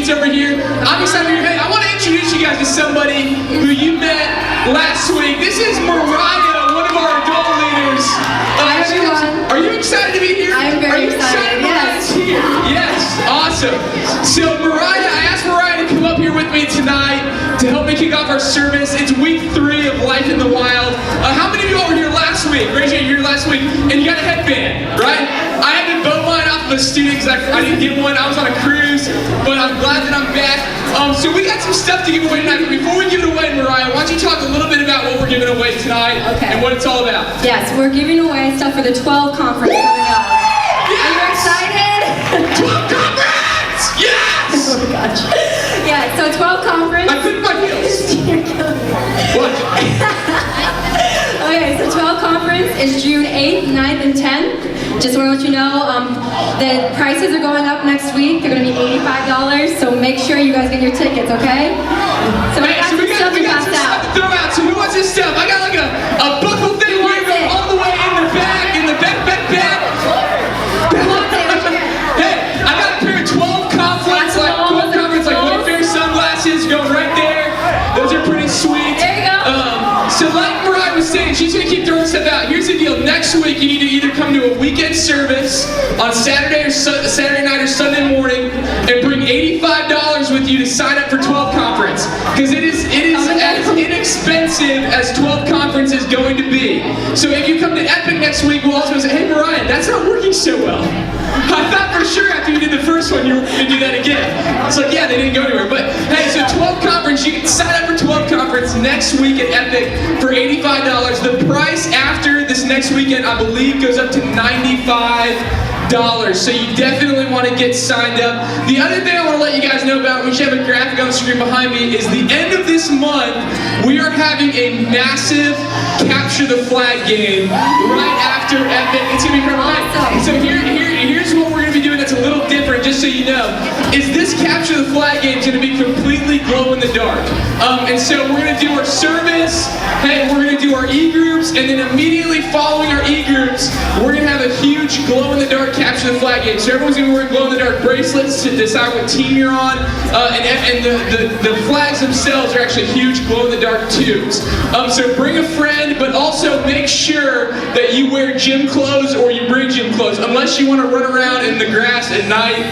seats over here. I'm excited to be here. Hey, I want to introduce you guys to somebody who you met last week. This is Mariah, one of our adult leaders. Hi, everyone. Are you excited to be here? I am very excited. Mariah's here? Yes, awesome. So Mariah, I asked Mariah to come up here with me tonight to help me kick off our service. It's week 3 of Life in the Wild. How many of you all were here last week? Raise your hand, you were here last week, and you got a headband, right? I had to boat mine off of a student because I didn't get one. I was on a cruise, but I'm glad that I'm back. So we got some stuff to give away tonight, but before we give it away, Mariah, why don't you talk a little bit about what we're giving away tonight and what it's all about? Yes, we're giving away stuff for the 12 conference coming up. Yes! Are you excited? 12 conference! Yes! Oh my gosh. Yeah, so 12 conference. I clicked my heels. What? Okay, so 12 conference is June 8th, 9th, and 10th. Just want to let you know, the prices are going up next week. They're going to be $85, so make sure you guys get your tickets, okay? So we got some stuff to pass out. To throw out. So who wants this stuff? I got like a buckle thing here going all the way in the back, back. Who wants it? Raise your hand. Hey, I got a pair of 12 conference like Wayfair sunglasses going right there. Those are pretty sweet. There you go. So like Mariah was saying, she's going to keep throwing stuff out. Here's the deal. Next week, you need to either come to a weekend service on Saturday night or Sunday morning and bring $85 with you to sign up for 12 conference. Because it is as inexpensive as 12 conference is going to be. So if you come to Epic next week, we'll also say, hey Mariah, that's not working so well. I thought for sure after you did the first one, you were going to do that again. It's like, yeah, they didn't go anywhere. But hey, so 12 conference, you can sign up for 12 conference next week at Epic for $85. The price after this next weekend, I believe, goes up to $95. So you definitely want to get signed up. The other thing I want to let you guys know about, we should have a graphic on the screen behind me, is the end of this month, we are having a massive Capture the Flag game right after Epic. It's going to be awesome. So here's what we're going to be doing that's a little different, just so you know, is this Capture the Flag game is going to be completely glow in the dark. And so we're going to do our service, hey, we're going to do our e-groups, and then immediately following our e-groups, we're going to have a huge glow in the dark Capture the Flag game. So everyone's going to be wearing glow in the dark bracelets to decide what team you're on, and the flags themselves are actually huge glow in the dark tubes. So bring a friend, but also make sure that you wear gym clothes or you bring gym clothes, unless you want to run around in the grass at night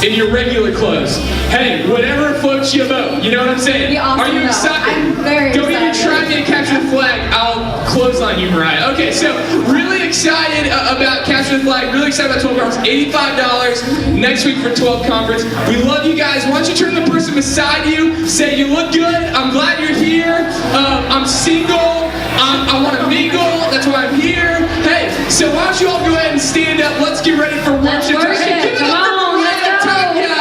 in your regular clothes. Hey, whatever floats your boat. You know what I'm saying? Awesome. Are you excited? I'm very excited. Don't even try me to capture the flag. I'll clothesline you, Mariah. Okay, so really excited about Capture the Flag. Really excited about 12 conference. $85 next week for 12 conference. We love you guys. Why don't you turn to the person beside you, say you look good. I'm glad you're here. I'm single. I want to mingle. That's why I'm here. Hey, so why don't you all go ahead and stand up. Let's get ready for worship. Hey, give it up for Mariah Tanya.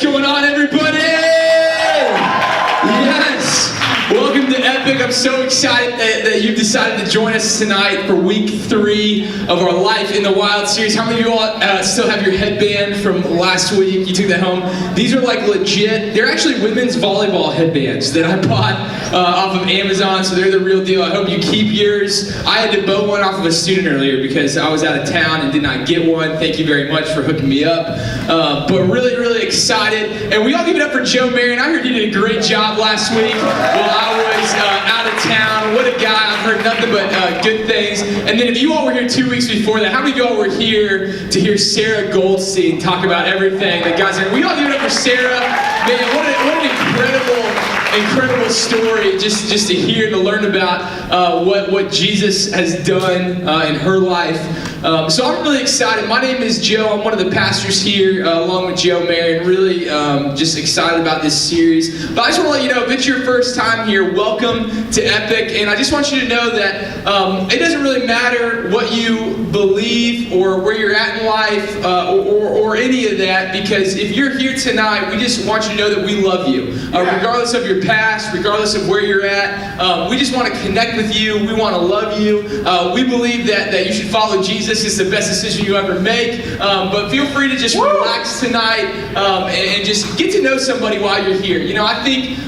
going on, everybody? Yes! Welcome to Epic. I'm so excited that you've decided to join us tonight for week 3 of our Life in the Wild series. How many of you all still have your headband from last week? You took that home? These are like legit. They're actually women's volleyball headbands that I bought off of Amazon, so they're the real deal. I hope you keep yours. I had to bow one off of a student earlier because I was out of town and did not get one. Thank you very much for hooking me up. But really, really excited. And we all give it up for Joe Marion. I heard you did a great job last week while I was out of town. What a guy. I've heard nothing but good things. And then if you all were here 2 weeks before that, how many of you all were here to hear Sarah Goldstein talk about everything that God's doing? We all give it up for Sarah. Man, what an incredible story just to hear, to learn about what Jesus has done in her life. So I'm really excited. My name is Joe. I'm one of the pastors here along with Joe Marion. Really just excited about this series. But I just want to let you know, if it's your first time here, welcome to Epic. And I just want you to know that it doesn't really matter what you believe or where you're at in life or any of that, because if you're here tonight, we just want you to know that we love you. Regardless of your past, regardless of where you're at, we just want to connect with you. We want to love you. We believe that you should follow Jesus. It's the best decision you ever make. But feel free to just relax tonight and just get to know somebody while you're here. You know, I think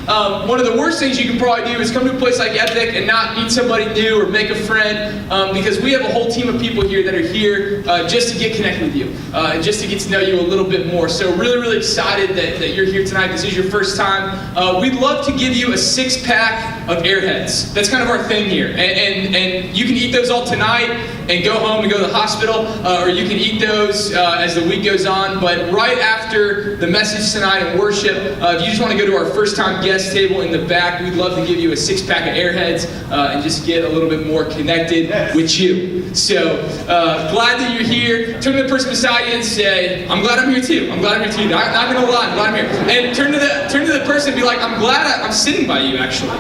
one of the worst things you can probably do is come to a place like Epic and not meet somebody new or make a friend, because we have a whole team of people here that are here just to get connected with you and just to get to know you a little bit more. So really, really excited that you're here tonight. This is your first time. We'd love to give you a 6-pack of Airheads. That's kind of our thing here. And you can eat those all tonight and go home and go to the hospital, or you can eat those as the week goes on. But right after the message tonight and worship, if you just want to go to our first-time guest table in the back, we'd love to give you a 6-pack of Airheads and just get a little bit more connected with you. So glad that you're here. Turn to the person beside you and say, "I'm glad I'm here too. I'm glad I'm here too. Not gonna lie, I'm glad I'm here." And turn to the person and be like, "I'm glad I'm sitting by you." Actually,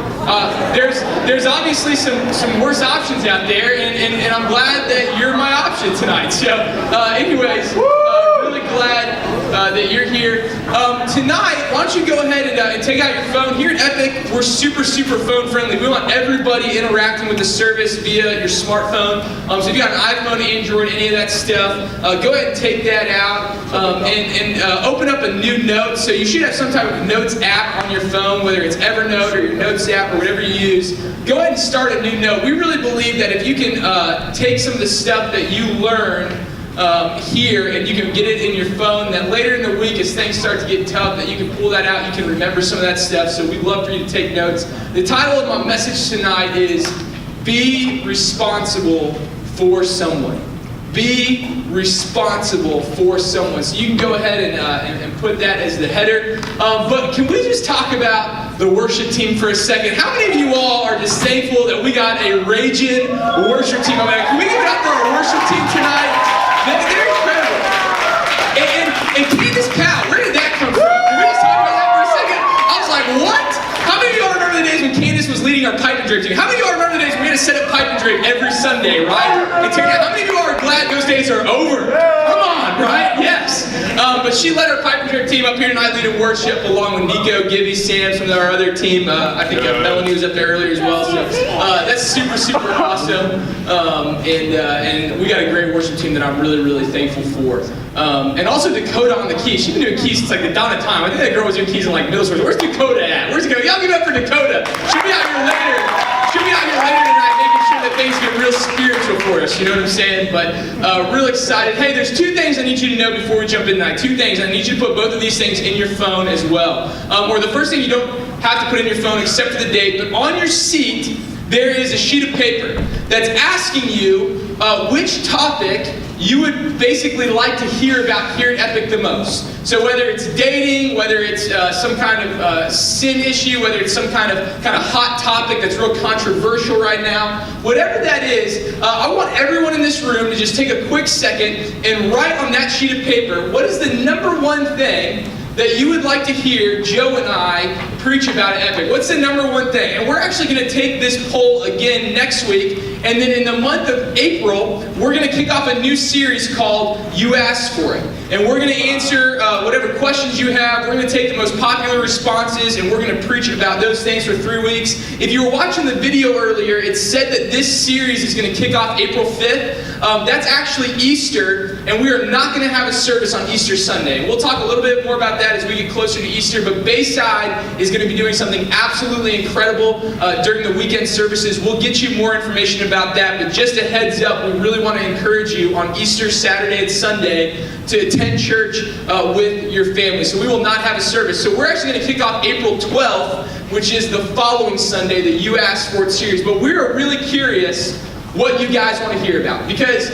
there's obviously some worse options out there, and I'm glad that you're my option tonight. So, anyways, really glad that you're here. Tonight, why don't you go ahead and take out your phone. Here at Epic, we're super phone friendly. We want everybody interacting with the service via your smartphone. So if you got an iPhone, Android, any of that stuff, go ahead and take that out and open up a new note. So you should have some type of notes app on your phone, whether it's Evernote or your notes app or whatever you use. Go ahead and start a new note. We really believe that if you can take some of the stuff that you learn here and you can get it in your phone, that later in the week as things start to get tough, that you can pull that out, you can remember some of that stuff. So we'd love for you to take notes. The title of my message tonight is Be Responsible for Someone. Be responsible for someone. So you can go ahead and put that as the header. But can we just talk about the worship team for a second? How many of you all are just thankful that we got a raging worship team? Can we give it up for our worship team tonight? They're incredible. And Candace Powell, where did that come from? Can we just talk about that for a second? I was like, what? How many of you all remember the days when Candace was leading our pipe and drip team? How many of you all remember the days when we had to set up pipe and drip every Sunday, right? And how many of you all are glad those days are over? Come on, right? Yes. But she led our pipe and drip team up here tonight leading worship along with Nico, Gibby, Sam, from our other team. I think Melanie was up there earlier as well. So that's super awesome. And we got a great worship team that I'm really thankful for. And also Dakota on the keys. She's been doing keys since like the dawn of time. I think that girl was doing keys in like middle school. Where's Dakota at? Where's Dakota? Y'all give it up for Dakota. She'll be out here later. Tonight making sure that things get real spiritual for us. You know what I'm saying? But real excited. Hey, there's 2 things I need you to know before we jump in tonight. 2 things. I need you to put both of these things in your phone as well. Or the first thing, you don't have to put in your phone except for the date, but on your seat there is a sheet of paper that's asking you which topic you would basically like to hear about here at Epic the most. So whether it's dating, whether it's some kind of sin issue, whether it's some kind of hot topic that's real controversial right now, whatever that is, I want everyone in this room to just take a quick second and write on that sheet of paper, what is the number 1 thing that you would like to hear Joe and I preach about at Epic? What's the number 1 thing? And we're actually going to take this poll again next week And then in the month of April, we're going to kick off a new series called You Asked For It. And we're going to answer whatever questions you have. We're going to take the most popular responses, and we're going to preach about those things for 3 weeks. If you were watching the video earlier, it said that this series is going to kick off April 5th. That's actually Easter, and we are not going to have a service on Easter Sunday. We'll talk a little bit more about that as we get closer to Easter, but Bayside is going to be doing something absolutely incredible during the weekend services. We'll get you more information about that, but just a heads up, we really want to encourage you on Easter Saturday and Sunday to attend church with your family. So we will not have a service. So we're actually going to kick off April 12th, which is the following Sunday, the You Asked For It series. But we are really curious what you guys want to hear about. Because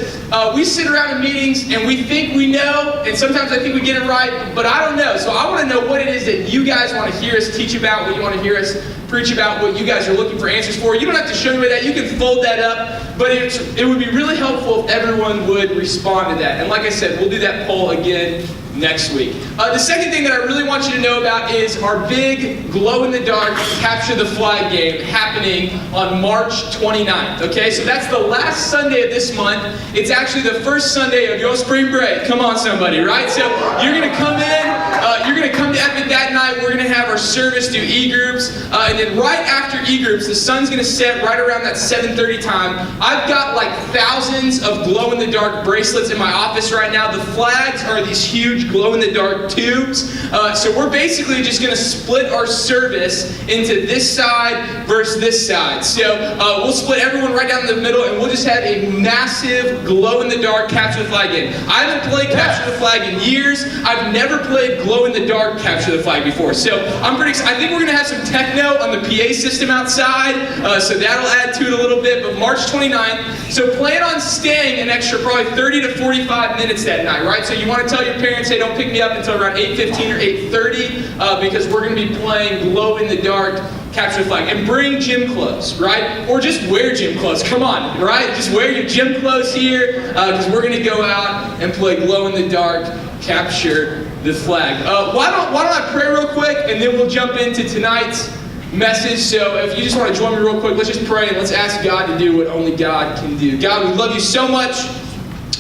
we sit around in meetings and we think we know, and sometimes I think we get it right, but I don't know. So I want to know what it is that you guys want to hear us teach about, what you want to hear us preach about, what you guys are looking for answers for. You don't have to show me that. You can fold that up, but it would be really helpful if everyone would respond to that. And like I said, we'll do that poll again next week. The second thing that I really want you to know about is our big glow-in-the-dark Capture the Flag game happening on March 29th. Okay, so that's the last Sunday of this month. It's actually the first Sunday of your spring break. Come on, somebody, right? So you're going to come in, you're going to come to Epic that night. We're going to have our service do e-groups, and then right after e-groups, the sun's going to set right around that 7:30 time. I've got like thousands of glow-in-the-dark bracelets in my office right now. The flags are these huge glow-in-the-dark tubes. So we're basically just going to split our service into this side versus this side. So we'll split everyone right down the middle, and we'll just have a massive glow-in-the-dark Capture the Flag game. I haven't played Capture the Flag in years. I've never played glow-in-the-dark Capture the Flag before. So I'm pretty excited. I think we're going to have some techno on the PA system outside, so that'll add to it a little bit. But March 29th, so plan on staying an extra probably 30 to 45 minutes that night, right? So you want to tell your parents, hey, don't pick me up until around 8:15 or 8:30 because we're going to be playing glow-in-the-dark Capture the Flag. And bring gym clothes, right? Or just wear gym clothes. Come on, right? Just wear your gym clothes here because we're going to go out and play glow-in-the-dark Capture the Flag. Why don't I pray real quick, and then we'll jump into tonight's message. So if you just want to join me real quick, let's just pray and let's ask God to do what only God can do. God, we love you so much.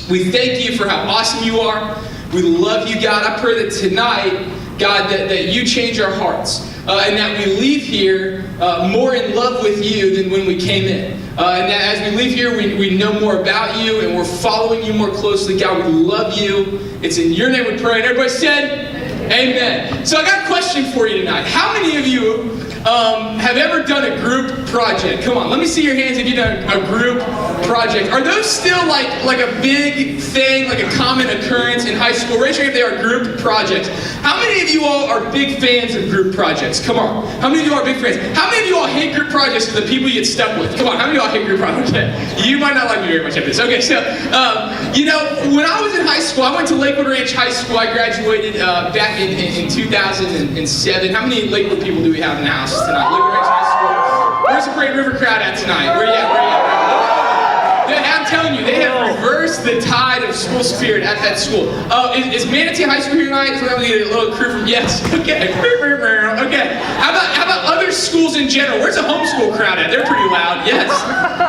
We thank you for how awesome you are. We love you, God. I pray that tonight, God, that you change our hearts and that we leave here more in love with you than when we came in. And that as we leave here, we know more about you and we're following you more closely. God, we love you. It's in your name we pray. And everybody said, amen. So I got a question for you tonight. How many of you have ever done a group project? Come on, let me see your hands if you've done a group project. Are those still like a big thing, like a common occurrence in high school? Raise your hand if they are group projects. How many of you all are big fans of group projects? Come on. How many of you are big fans? How many of you all hate group projects because the people you get stuck with? Come on, how many of you all hate group projects? Okay. You might not like me very much at this. Okay, so, when I was in high school, I went to Lakewood Ranch High School. I graduated back in 2007. How many Lakewood people do we have in the house tonight? Lakewood Ranch High School. Where's the Great River crowd at tonight? Where you at? I'm telling you, they have reversed the tide of school spirit at that school. Is Manatee High School here tonight? Is we get a little crew from? Yes. Okay. Okay. How about other schools in general? Where's the homeschool crowd at? They're pretty loud. Yes.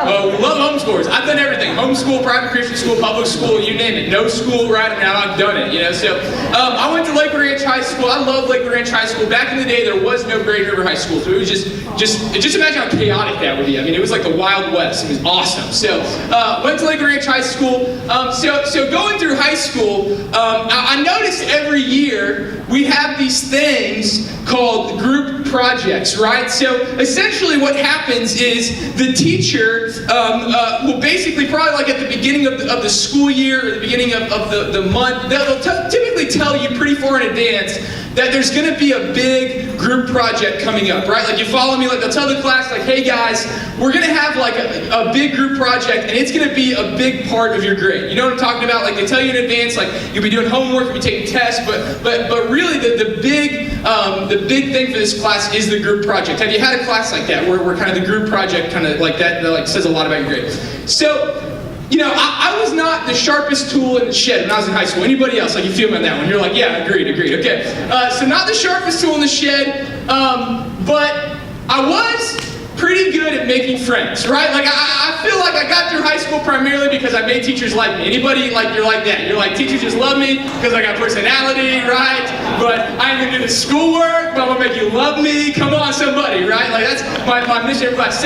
We love homeschoolers. I've done everything: homeschool, private Christian school, public school, you name it. No school, right? I mean, I've done it. So I went to Lakewood Ranch High School. I love Lakewood Ranch High School. Back in the day, there was no Great River High School, so it was just imagine how chaotic that would be. I mean, it was like the Wild West. It was awesome. So went to Lakewood Ranch High School. So going through high school, I noticed every year we have these things called group projects, right? So essentially what happens is the teacher will basically probably like at the beginning of the school year or the beginning of the month, they'll typically tell you pretty far in advance that there's going to be a big group project coming up, right? Like you follow me, like they'll tell the class, like, hey guys, we're going to have like a big group project and it's going to be a big part of your grade. You know what I'm talking about? Like they tell you in advance, like you'll be doing homework, you'll be taking tests, but really the big thing for this class is the group project. Have you had a class like that where kind of the group project kind of like that like says a lot about your grade? So, I was not the sharpest tool in the shed when I was in high school. Anybody else? Like, you feel me on that one? You're like, yeah, agreed. Okay. So not the sharpest tool in the shed, but I was pretty good at making friends, right? Like I feel like I got through high school primarily because I made teachers like me. Anybody like you're like that? You're like, teachers just love me because I got personality, right? But I ain't gonna do the schoolwork, but I'm gonna make you love me. Come on, somebody, right? Like that's my mission in class.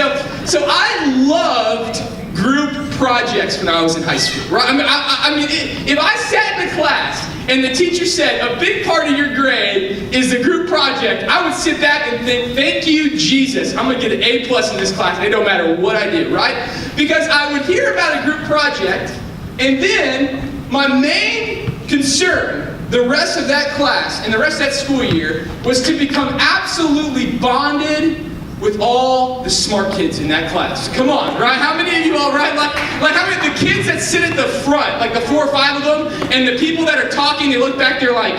So I loved group projects when I was in high school, right? I mean, if I sat in the class and the teacher said, a big part of your grade is the group project, I would sit back and think, thank you, Jesus. I'm going to get an A+ in this class, and it don't matter what I do, right? Because I would hear about a group project, and then my main concern the rest of that class and the rest of that school year was to become absolutely bonded with all the smart kids in that class. Come on, right? How many of you all, right? Like how many, the kids that sit at the front, like the 4 or 5 of them, and the people that are talking, they look back, they're like,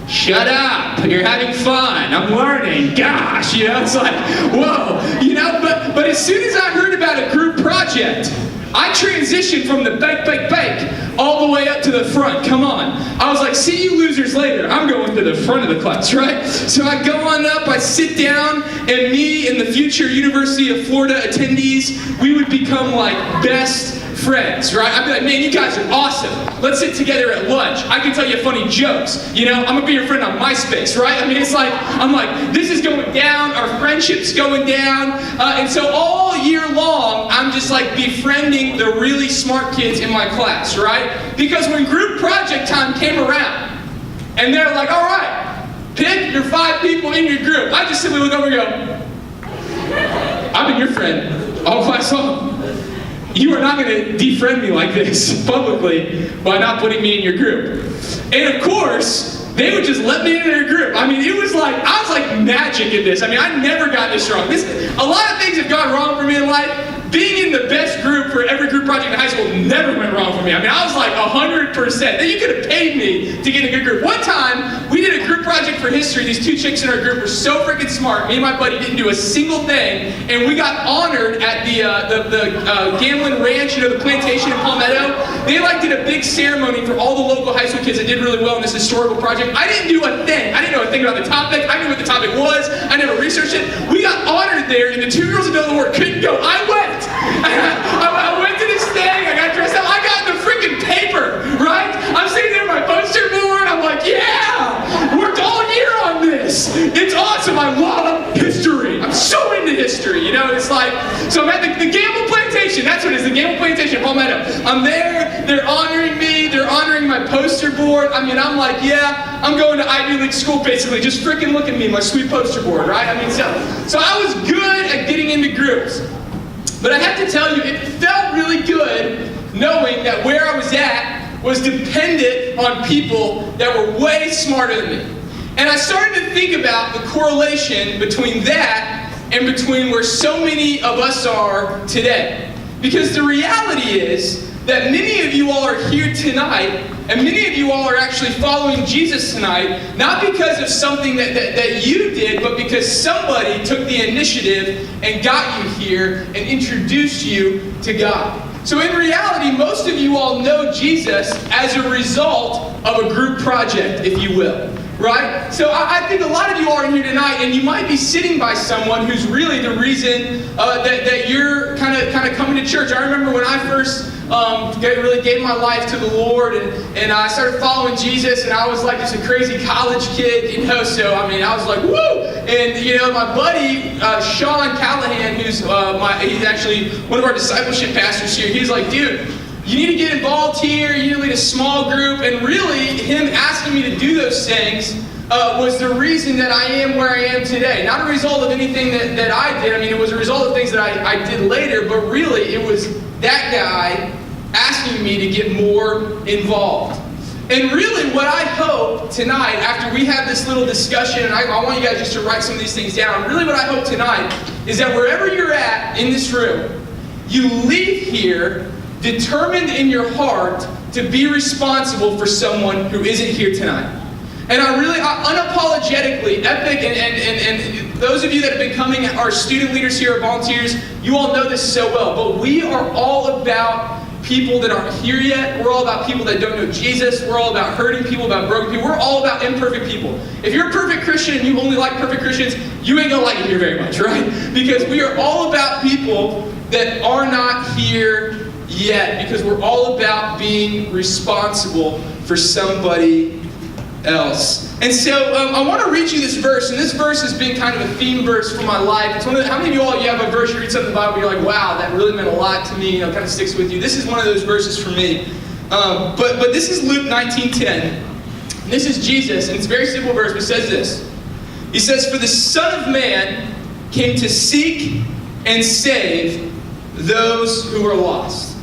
shut up, you're having fun, I'm learning, gosh, you know, it's like, whoa, you know, but as soon as I heard about a group project, I transitioned from the bank, all the way up to the front, come on. I was like, see you losers later, I'm going to the front of the class, right? So I go on up, I sit down, and me and the future University of Florida attendees, we would become like best friends, right? I'd be like, man, you guys are awesome. Let's sit together at lunch. I can tell you funny jokes. You know, I'm gonna be your friend on MySpace, right? I mean, it's like, I'm like, this is going down, our friendship's going down. And so all year long, I'm just like befriending the really smart kids in my class, right? Because when group project time came around, and they're like, all right, pick your 5 people in your group. I just simply look over and go, I've been your friend all class long. You are not going to defriend me like this publicly by not putting me in your group. And of course, they would just let me in their group. I mean, it was like, I was like magic at this. I mean, I never got this wrong. A lot of things have gone wrong for me in life. Being in the best group for every group project in high school never went wrong for me. I mean, I was like 100%. You could have paid me to get in a good group. One time, we did a group project for history. These 2 chicks in our group were so freaking smart. Me and my buddy didn't do a single thing, and we got honored at the Gamblin Ranch, you know, the plantation in Palmetto. They like did a big ceremony for all the local high school kids that did really well in this historical project. I didn't do a thing. I didn't know a thing about the topic. I knew what the topic was. I never researched it. We got honored there, and the 2 girls that know the word couldn't go. I went. I went to this thing, I got dressed up, I got the freaking paper, right? I'm sitting there on my poster board, I'm like, yeah, worked all year on this. It's awesome, I love history. I'm so into history, you know, it's like, so I'm at the Gamble Plantation, that's what it is, the Gamble Plantation, Palmetto. I'm there, they're honoring me, they're honoring my poster board. I mean, I'm like, yeah, I'm going to Ivy League school basically, just freaking look at me, my sweet poster board, right? I mean, so I was good at getting into groups. But I have to tell you, it felt really good knowing that where I was at was dependent on people that were way smarter than me. And I started to think about the correlation between that and between where so many of us are today. Because the reality is that many of you all are here tonight, and many of you all are actually following Jesus tonight, not because of something that you did, but because somebody took the initiative and got you here and introduced you to God. So in reality, most of you all know Jesus as a result of a group project, if you will. Right? So I think a lot of you are in here tonight, and you might be sitting by someone who's really the reason that you're kind of coming to church. I remember when I first really gave my life to the Lord, and I started following Jesus, and I was like just a crazy college kid, you know, so I mean, I was like, woo! And, you know, my buddy, Sean Callahan, he's actually one of our discipleship pastors here, he's like, dude, you need to get involved here, you need to lead a small group, and really, him asking me to do those things was the reason that I am where I am today. Not a result of anything that I did, I mean, it was a result of things that I did later, but really, it was that guy asking me to get more involved. And really, what I hope tonight, after we have this little discussion, and I want you guys just to write some of these things down, really what I hope tonight is that wherever you're at in this room, you leave here determined in your heart to be responsible for someone who isn't here tonight. And I really, unapologetically, Epic, and those of you that have been coming, our student leaders here, our volunteers, you all know this so well, but we are all about people that aren't here yet. We're all about people that don't know Jesus. We're all about hurting people, about broken people. We're all about imperfect people. If you're a perfect Christian and you only like perfect Christians, you ain't gonna like it here very much, right? Because we are all about people that are not here yet, because we're all about being responsible for somebody else. And so I want to read you this verse, and this verse has been kind of a theme verse for my life. It's one of the, how many of you have a verse, you read something in the Bible, you're like, wow, that really meant a lot to me, kind of sticks with you. This is one of those verses for me. But this is Luke 19:10. This is Jesus, and it's a very simple verse, but it says this. He says, "For the Son of Man came to seek and save those who are lost."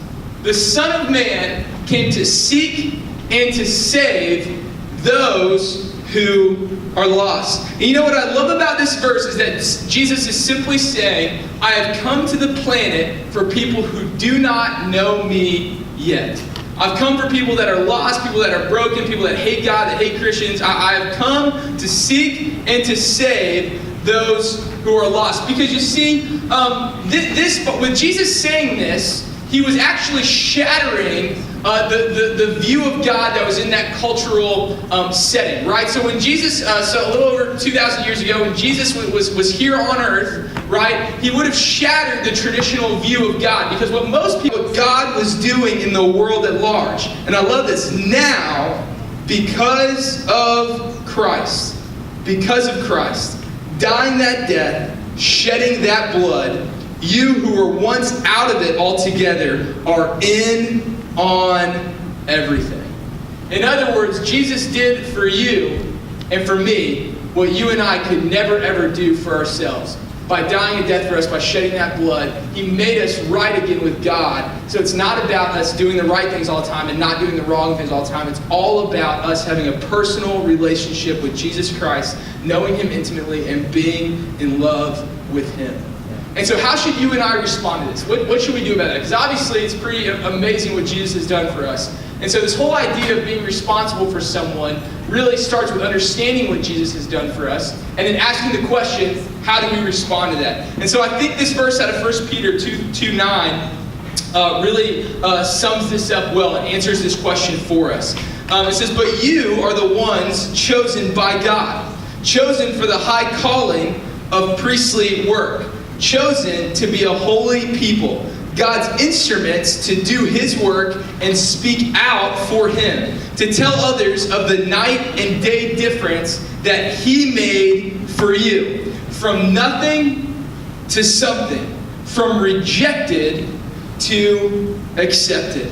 The Son of Man came to seek and to save those who are lost. And you know what I love about this verse is that Jesus is simply saying, I have come to the planet for people who do not know me yet. I've come for people that are lost, people that are broken, people that hate God, that hate Christians. I have come to seek and to save those who are lost. Because you see, with Jesus saying this, he was actually shattering the view of God that was in that cultural setting, right? So when Jesus, so a little over 2,000 years ago, when Jesus was here on earth, right, he would have shattered the traditional view of God, because what God was doing in the world at large. And I love this. Now, because of Christ, dying that death, shedding that blood, you who were once out of it altogether are in on everything. In other words, Jesus did for you and for me what you and I could never ever do for ourselves. By dying a death for us, by shedding that blood, he made us right again with God. So it's not about us doing the right things all the time and not doing the wrong things all the time. It's all about us having a personal relationship with Jesus Christ, knowing him intimately and being in love with him. And so how should you and I respond to this? What should we do about that? Because obviously it's pretty amazing what Jesus has done for us. And so this whole idea of being responsible for someone really starts with understanding what Jesus has done for us and then asking the question, how do we respond to that? And so I think this verse out of 1 Peter 2:9 really sums this up well and answers this question for us. It says, "But you are the ones chosen by God, chosen for the high calling of priestly work, chosen to be a holy people, God's instruments to do his work and speak out for him, to tell others of the night and day difference that he made for you, from nothing to something, from rejected to accepted."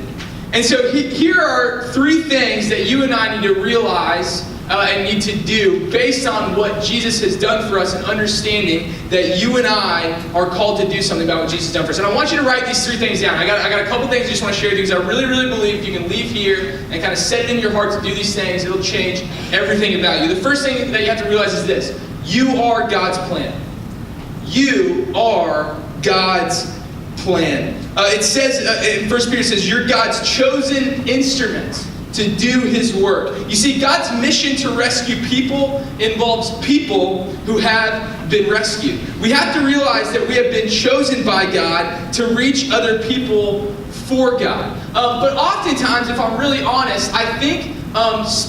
And so here are three things that you and I need to realize and need to do based on what Jesus has done for us, and understanding that you and I are called to do something about what Jesus has done for us. And I want you to write these three things down. I got a couple things I just want to share with you, because I really, really believe if you can leave here and kind of set it in your heart to do these things, it'll change everything about you. The first thing that you have to realize is this: you are God's plan. You are God's plan. It says, in 1 Peter says, you're God's chosen instrument to do his work. You see, God's mission to rescue people involves people who have been rescued. We have to realize that we have been chosen by God to reach other people for God. But oftentimes, if I'm really honest, I think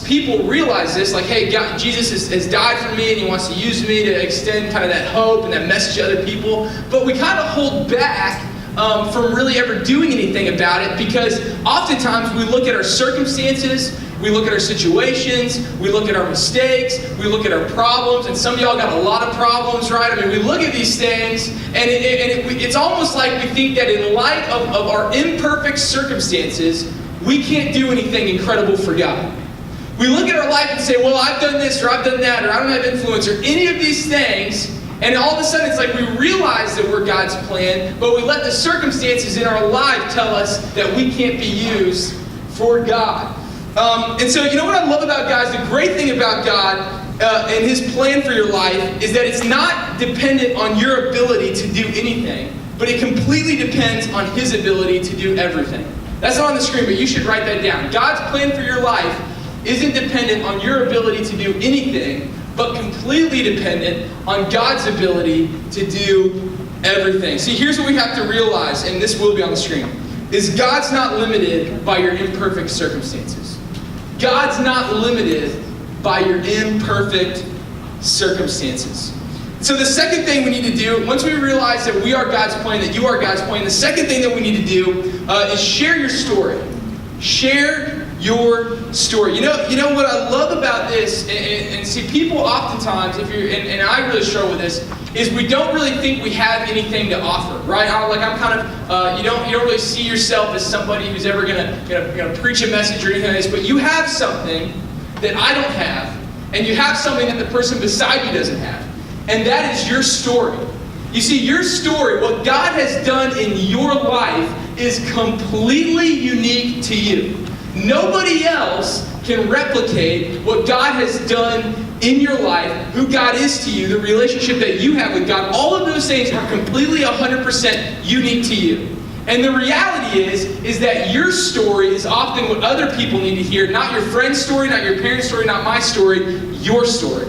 people realize this, like, hey, God, Jesus has died for me and he wants to use me to extend kind of that hope and that message to other people. But we kind of hold back from really ever doing anything about it, because oftentimes we look at our circumstances, we look at our situations, we look at our mistakes, we look at our problems, and some of y'all got a lot of problems, right? I mean, we look at these things, and it's almost like we think that in light of our imperfect circumstances, we can't do anything incredible for God. We look at our life and say, well, I've done this, or I've done that, or I don't have influence, or any of these things. And all of a sudden, it's like we realize that we're God's plan, but we let the circumstances in our life tell us that we can't be used for God. And so, you know what I love about God? The great thing about God and his plan for your life is that it's not dependent on your ability to do anything, but it completely depends on his ability to do everything. That's not on the screen, but you should write that down. God's plan for your life isn't dependent on your ability to do anything, but completely dependent on God's ability to do everything. See, here's what we have to realize, and this will be on the screen. is God's not limited by your imperfect circumstances. God's not limited by your imperfect circumstances. So the second thing we need to do, once we realize that we are God's plan, that you are God's plan, the second thing that we need to do is share your story. Share your story. You know what I love about this, and see, people oftentimes, if you're, and I really struggle with this, is we don't really think we have anything to offer, right? I'm kind of, you don't really see yourself as somebody who's ever gonna preach a message or anything like this, but you have something that I don't have, and you have something that the person beside you doesn't have, and that is your story. You see, your story, what God has done in your life, is completely unique to you. Nobody else can replicate what God has done in your life, who God is to you, the relationship that you have with God. All of those things are completely 100% unique to you. And the reality is that your story is often what other people need to hear. Not your friend's story, not your parents' story, not my story, your story.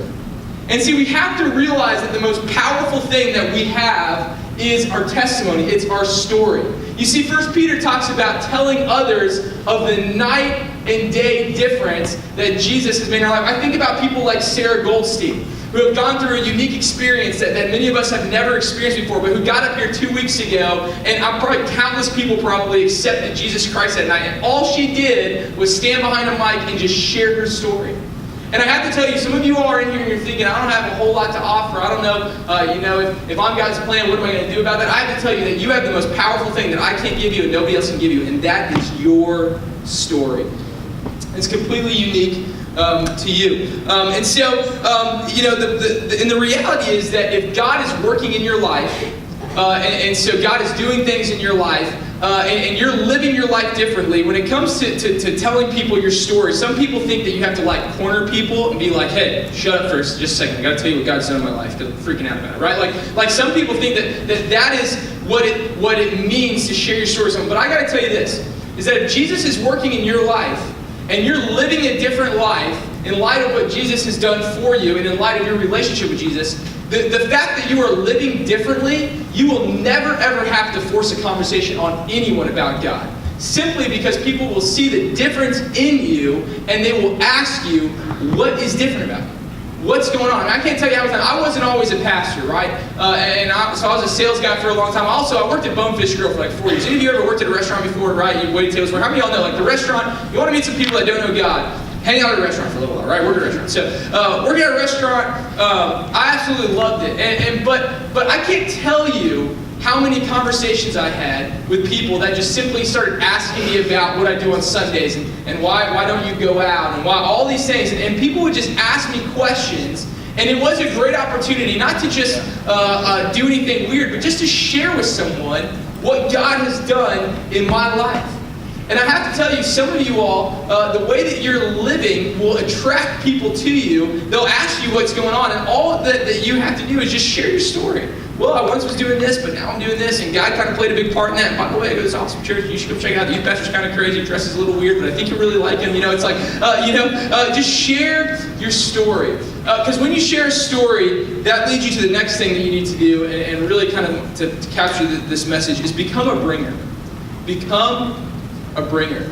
And see, we have to realize that the most powerful thing that we have is our testimony. It's our story. You see, 1 Peter talks about telling others of the night and day difference that Jesus has made in our life. I think about people like Sarah Goldstein, who have gone through a unique experience that many of us have never experienced before, but who got up here 2 weeks ago, and I'm probably countless people probably accepted Jesus Christ that night, and all she did was stand behind a mic and just share her story. And I have to tell you, some of you all are in here and you're thinking, I don't have a whole lot to offer. I don't know, if I'm God's plan, what am I going to do about that? I have to tell you that you have the most powerful thing that I can't give you and nobody else can give you, and that is your story. It's completely unique to you. And so, and the reality is that if God is working in your life, and so God is doing things in your life, and you're living your life differently, when it comes to telling people your story, some people think that you have to corner people and be like, hey, shut up first, just a second, I gotta tell you what God's done in my life, because I'm freaking out about it, right? Like some people think that is what it means to share your story with someone. But I gotta tell you this, is that if Jesus is working in your life, and you're living a different life in light of what Jesus has done for you, and in light of your relationship with Jesus, the fact that you are living differently, you will never ever have to force a conversation on anyone about God. Simply because people will see the difference in you, and they will ask you, what is different about you? What's going on? And I can't tell you how I wasn't always a pastor, right? So I was a sales guy for a long time. Also, I worked at Bonefish Grill for 4 years. Any of you ever worked at a restaurant before, right? You waited tables for. How many of y'all know, the restaurant, you want to meet some people that don't know God, hang out at a restaurant for a little while, right? Work at a restaurant. So working at a restaurant, I absolutely loved it. But I can't tell you how many conversations I had with people that just simply started asking me about what I do on Sundays and why don't you go out and why all these things. And people would just ask me questions. And it was a great opportunity not to just do anything weird, but just to share with someone what God has done in my life. And I have to tell you, some of you all, the way that you're living will attract people to you. They'll ask you what's going on, and all that you have to do is just share your story. Well, I once was doing this, but now I'm doing this, and God kind of played a big part in that. And by the way, I go to this awesome church, you should go check it out. The youth pastor's kind of crazy, dresses a little weird, but I think you really like him. It's like, just share your story. Because when you share a story, that leads you to the next thing that you need to do, and really kind of to capture this message, is become a bringer. Become a bringer.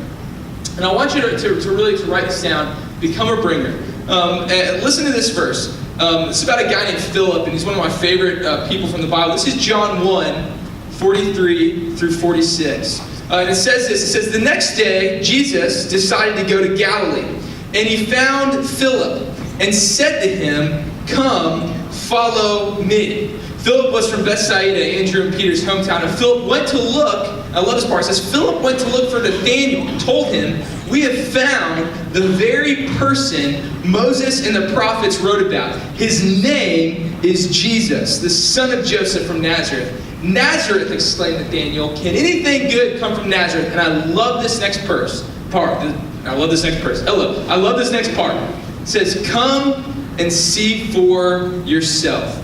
And I want you to really write this down. Become a bringer. And listen to this verse. It's about a guy named Philip, and he's one of my favorite people from the Bible. This is John 1, 43 through 46. And it says this. It says, the next day, Jesus decided to go to Galilee. And he found Philip and said to him, come, follow me. Philip was from Bethsaida, Andrew and Peter's hometown. And Philip went to look, I love this part, it says, Philip went to look for Nathanael and told him, we have found the very person Moses and the prophets wrote about. His name is Jesus, the son of Joseph from Nazareth. Nazareth, exclaimed Nathanael, can anything good come from Nazareth? And I love this next part. I love this next part. It says, come and see for yourself.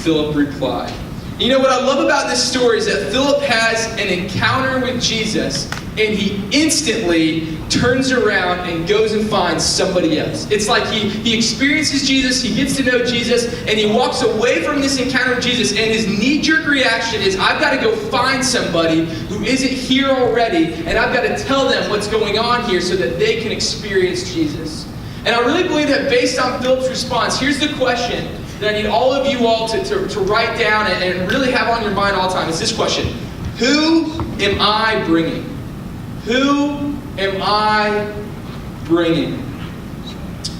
Philip replied. You know what I love about this story is that Philip has an encounter with Jesus, and he instantly turns around and goes and finds somebody else. It's like he experiences Jesus, he gets to know Jesus, and he walks away from this encounter with Jesus, and his knee-jerk reaction is, I've got to go find somebody who isn't here already, and I've got to tell them what's going on here so that they can experience Jesus. And I really believe that based on Philip's response, here's the question that I need all of you all to write down and really have on your mind all the time. It's this question: who am I bringing? Who am I bringing?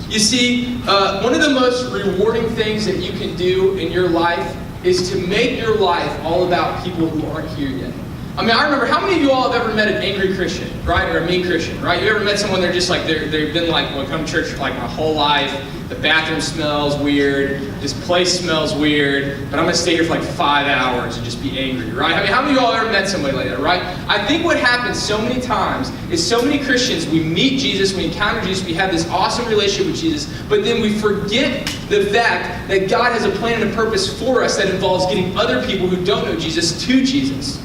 You see, one of the most rewarding things that you can do in your life is to make your life all about people who aren't here yet. I mean, I remember, how many of you all have ever met an angry Christian, right? Or a mean Christian, right? You ever met someone, they're just like, they've been like, well, come to church for like my whole life. The bathroom smells weird. This place smells weird. But I'm going to stay here for like 5 hours and just be angry, right? I mean, how many of you all have ever met somebody like that, right? I think what happens so many times is so many Christians, we meet Jesus, we encounter Jesus, we have this awesome relationship with Jesus, but then we forget the fact that God has a plan and a purpose for us that involves getting other people who don't know Jesus to Jesus.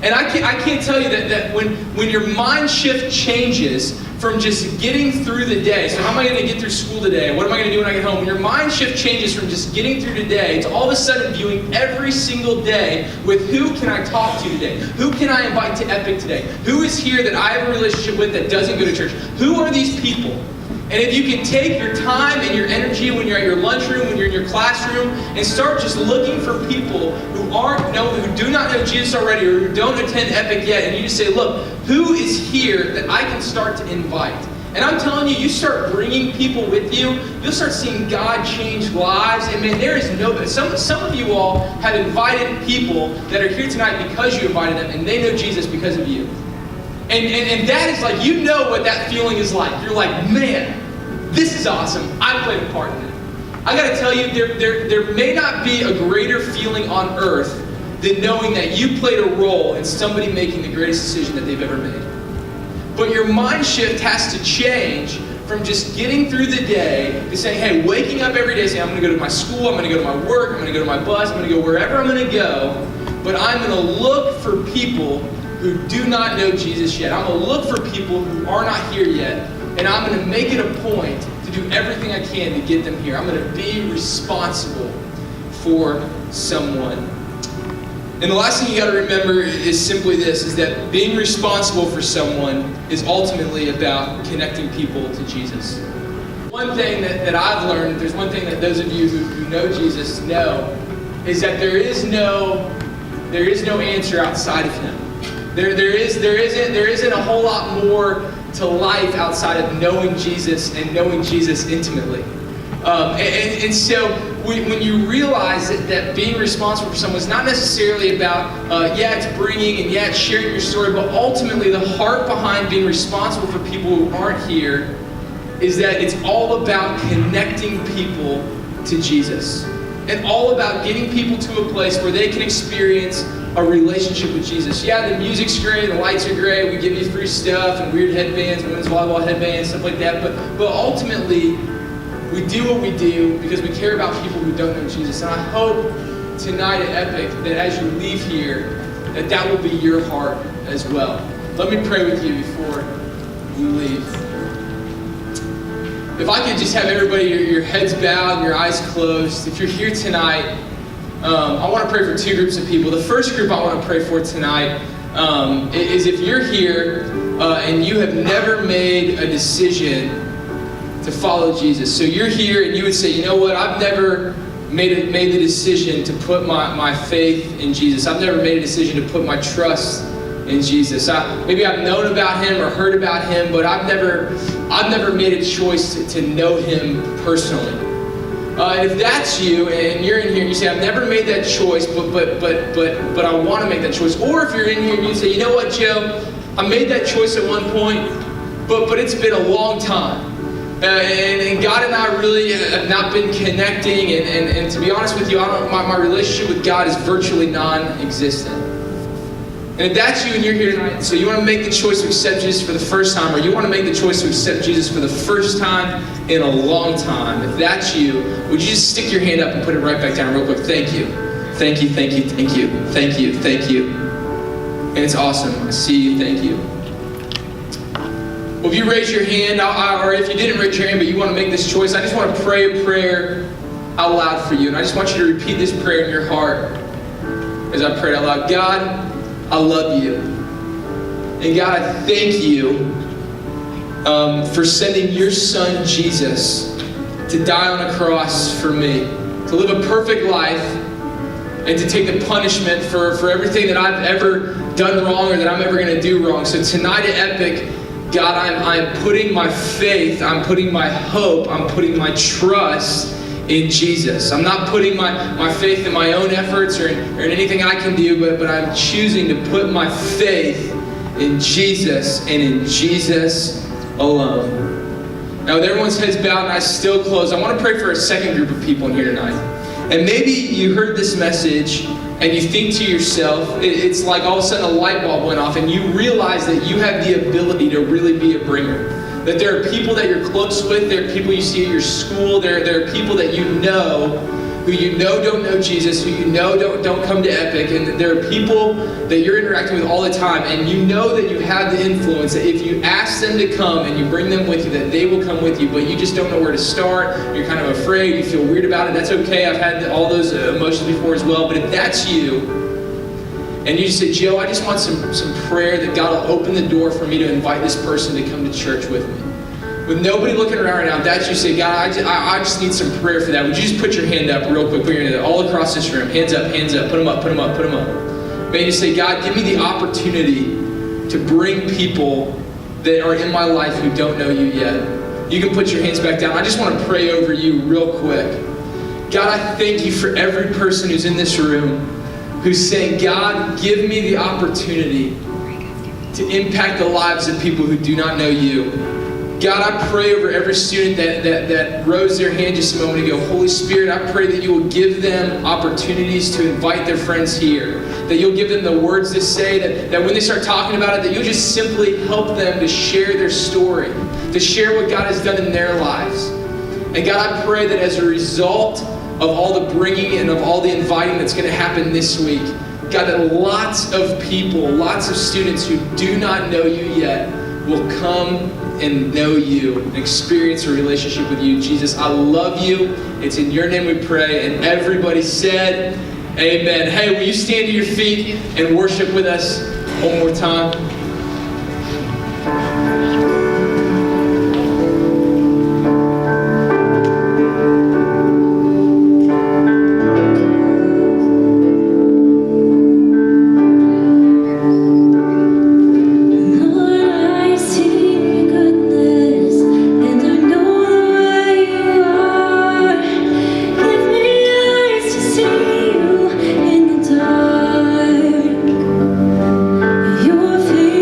And I can't tell you that when your mind shift changes from just getting through the day, so how am I going to get through school today? What am I going to do when I get home? When your mind shift changes from just getting through today to all of a sudden viewing every single day with who can I talk to today? Who can I invite to Epic today? Who is here that I have a relationship with that doesn't go to church? Who are these people? And if you can take your time and your energy when you're at your lunchroom, when you're in your classroom, and start just looking for people who do not know Jesus already, or who don't attend Epic yet, and you just say, look, who is here that I can start to invite? And I'm telling you, you start bringing people with you, you'll start seeing God change lives. And man, there is no, some of you all have invited people that are here tonight because you invited them, and they know Jesus because of you. And that is like, you know what that feeling is like. You're like, man, this is awesome. I played a part in it. I got to tell you, there may not be a greater feeling on earth than knowing that you played a role in somebody making the greatest decision that they've ever made. But your mind shift has to change from just getting through the day to saying, hey, waking up every day saying, I'm going to go to my school, I'm going to go to my work, I'm going to go to my bus, I'm going to go wherever I'm going to go, but I'm going to look for people who do not know Jesus yet. I'm going to look for people who are not here yet, and I'm going to make it a point to do everything I can to get them here. I'm going to be responsible for someone. And the last thing you got to remember is simply this, is that being responsible for someone is ultimately about connecting people to Jesus. One thing that I've learned, there's one thing that those of you who know Jesus know, is that there is no answer outside of him. There isn't a whole lot more to life outside of knowing Jesus and knowing Jesus intimately. And so when you realize that being responsible for someone is not necessarily about, it's bringing and it's sharing your story, but ultimately the heart behind being responsible for people who aren't here is that it's all about connecting people to Jesus. And all about getting people to a place where they can experience a relationship with Jesus. Yeah, the music's great, the lights are great, we give you free stuff and weird headbands, women's volleyball headbands, stuff like that, but ultimately, we do what we do because we care about people who don't know Jesus. And I hope tonight at Epic that as you leave here, that will be your heart as well. Let me pray with you before we leave. If I could just have everybody, your heads bowed and your eyes closed. If you're here tonight, I want to pray for two groups of people. The first group I want to pray for tonight is if you're here and you have never made a decision to follow Jesus. So you're here and you would say, you know what, I've never made the decision to put my faith in Jesus. I've never made a decision to put my trust in Jesus. Maybe I've known about him or heard about him, but I've never made a choice to know him personally. And if that's you, and you're in here and you say, I've never made that choice, but I want to make that choice. Or if you're in here and you say, you know what, Joe, I made that choice at one point, but it's been a long time. And God and I really have not been connecting, and to be honest with you, my relationship with God is virtually non-existent. And if that's you and you're here tonight, so you want to make the choice to accept Jesus for the first time, or you want to make the choice to accept Jesus for the first time in a long time, if that's you, would you just stick your hand up and put it right back down real quick? Thank you. Thank you, thank you, thank you, thank you, thank you. And it's awesome. I see you, thank you. Well, if you raise your hand, or if you didn't raise your hand but you want to make this choice, I just want to pray a prayer out loud for you. And I just want you to repeat this prayer in your heart as I pray it out loud. God, I love you. And God, I thank you for sending your son, Jesus, to die on a cross for me, to live a perfect life, and to take the punishment for everything that I've ever done wrong or that I'm ever going to do wrong. So tonight at Epic, God, I'm putting my faith, I'm putting my hope, I'm putting my trust in Jesus. I'm not putting my faith in my own efforts or in anything I can do, but I'm choosing to put my faith in Jesus and in Jesus alone. Now, with everyone's heads bowed and eyes still closed, I want to pray for a second group of people in here tonight. And maybe you heard this message and you think to yourself, it's like all of a sudden a light bulb went off and you realize that you have the ability to really be a bringer. That there are people that you're close with, there are people you see at your school, there are people that you know who you know don't know Jesus, who you know don't come to Epic, and there are people that you're interacting with all the time, and you know that you have the influence, that if you ask them to come and you bring them with you, that they will come with you, but you just don't know where to start, you're kind of afraid, you feel weird about it. That's okay, I've had all those emotions before as well, but if that's you, and you just say, Joe, I just want some prayer that God will open the door for me to invite this person to come to church with me. With nobody looking around right now, that's you say, God, I just need some prayer for that. Would you just put your hand up real quick? Put your hand up all across this room. Hands up, put them up, put them up, put them up. May you say, God, give me the opportunity to bring people that are in my life who don't know you yet. You can put your hands back down. I just want to pray over you real quick. God, I thank you for every person who's in this room who's saying, God, give me the opportunity to impact the lives of people who do not know you. God, I pray over every student that rose their hand just a moment ago. Holy Spirit, I pray that you will give them opportunities to invite their friends here. That you'll give them the words to say, that when they start talking about it, that you'll just simply help them to share their story, to share what God has done in their lives. And God, I pray that as a result of all the bringing and of all the inviting that's going to happen this week, God, that lots of people, lots of students who do not know you yet will come and know you and experience a relationship with you. Jesus, I love you. It's in your name we pray. And everybody said, amen. Hey, will you stand to your feet and worship with us one more time? Your face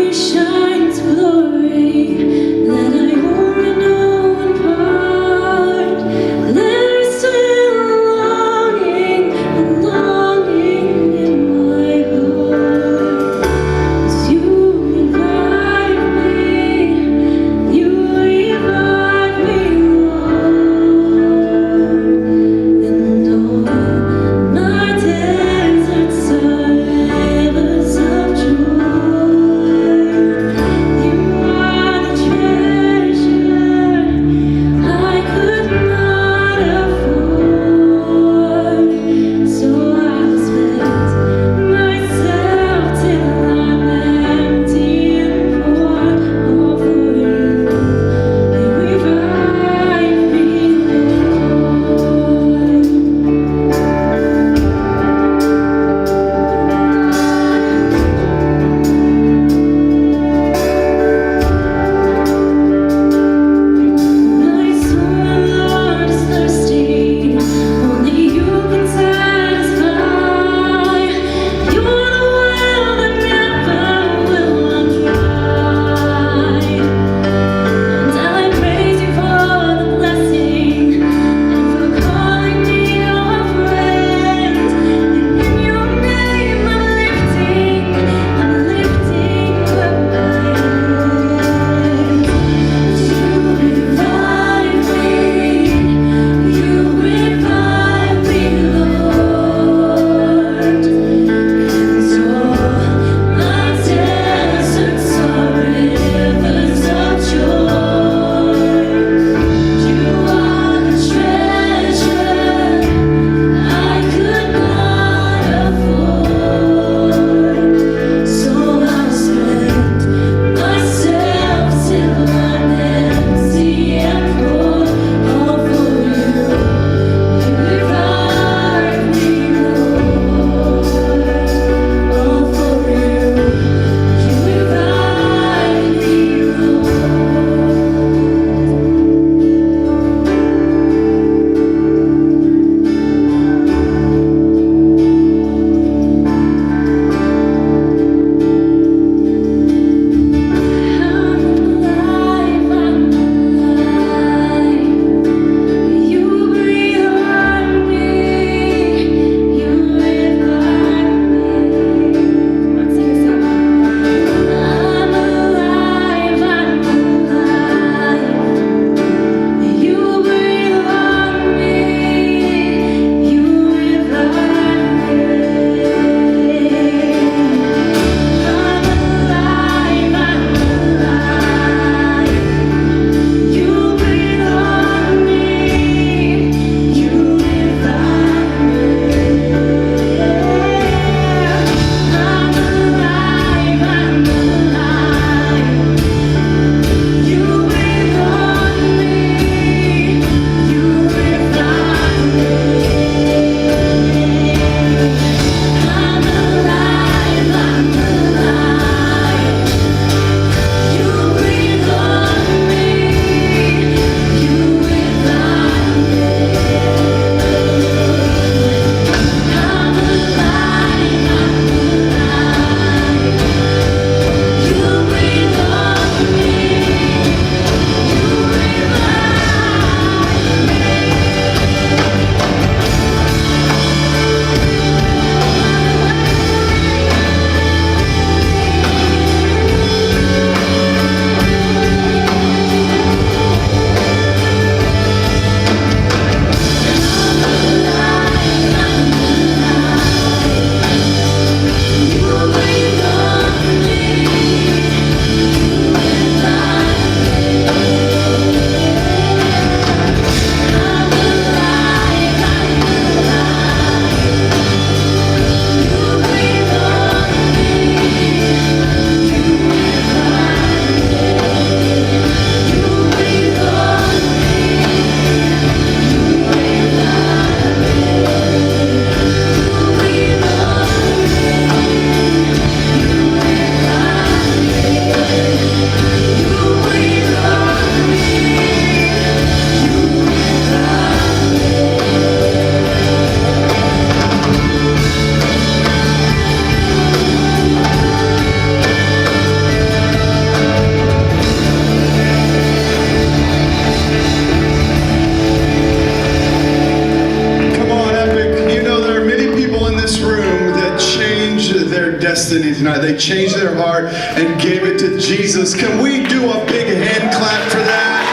tonight. They changed their heart and gave it to Jesus. Can we do a big hand clap for that?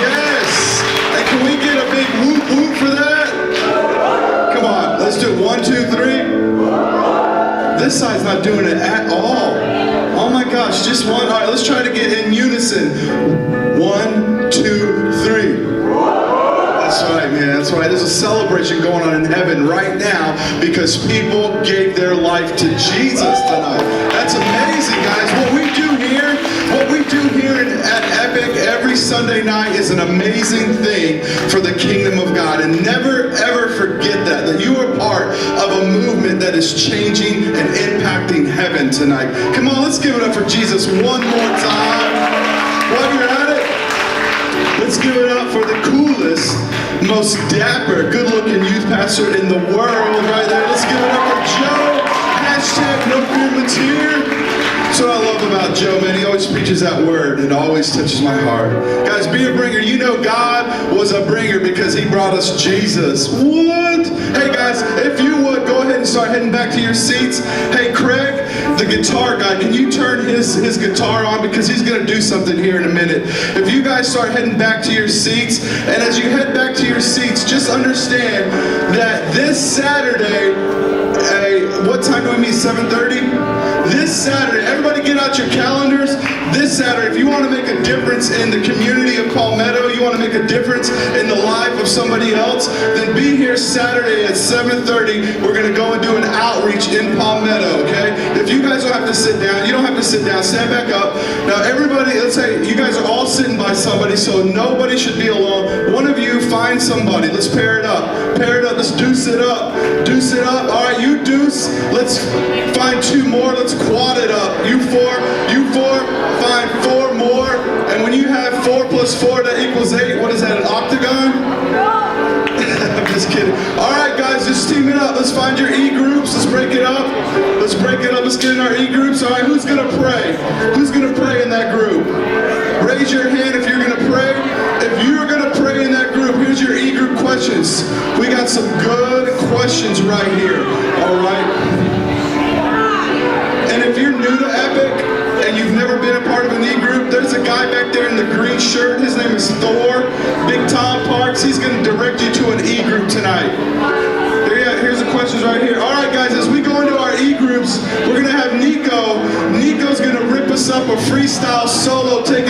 Yes! And can we get a big whoop whoop for that? Come on, let's do it. 1, 2, 3. This side's not doing it at all. Oh my gosh, just one. All right, let's try to get in unison. 1, 2, 3. That's right, man. That's right. There's a celebration going on in heaven right now because people gave their life to Jesus tonight. That's amazing, guys. What we do here at Epic every Sunday night is an amazing thing for the kingdom of God. And never, ever forget that you are part of a movement that is changing and impacting heaven tonight. Come on, let's give it up for Jesus one more time. While you're at it, let's give it up for the coolest, most dapper, good-looking youth pastor in the world right there. Let's give it up for Joe. Hashtag no commitments here. That's what I love about Joe, man. He always preaches that word and it always touches my heart. Guys, be a bringer. You know God was a bringer because he brought us Jesus. What? Hey guys, if you would, go ahead and start heading back to your seats. Hey Craig, the guitar guy, can you turn his guitar on because he's going to do something here in a minute. If you guys start heading back to your seats, and as you head back to your seats, just understand that this Saturday, what time do we meet? 7:30? This Saturday, everybody get out your calendars. This Saturday, if you want to make a difference in the community of Palmetto, you want to make a difference in the life of somebody else, then be here Saturday at 7:30. We're going to go and do an outreach in Palmetto, okay? If you guys don't have to sit down, you don't have to sit down. Stand back up. Now, everybody, let's say you guys are all sitting by somebody, so nobody should be alone. One of you find somebody. Let's pair it up. Pair it up. Let's deuce it up. Deuce it up. All right, you deuce. Let's find 2 more. Let's quad it up. You 4. Find 4 more. And when you have 4 plus 4, that equals 8. What is that, an octagon? I'm just kidding. All right, guys, just team it up. Let's find your E-groups. Let's break it up. Let's break it up. Let's get in our E-groups. All right, who's going to pray? Who's going to pray in that group? Raise your hand if you're going to pray. If you're going to pray in that group, here's your E-group questions. We got some good questions right here. All right? And if you're new to Epic and you've never been a part of an E-group, there's a guy back there in the green shirt. His name is Thor. Big Tom Parks. He's going to direct you to an E-group tonight. Here's the questions right here. All right, guys, as we go into our E-groups, we're going to have Nico. Nico's going to rip us up a freestyle solo. Take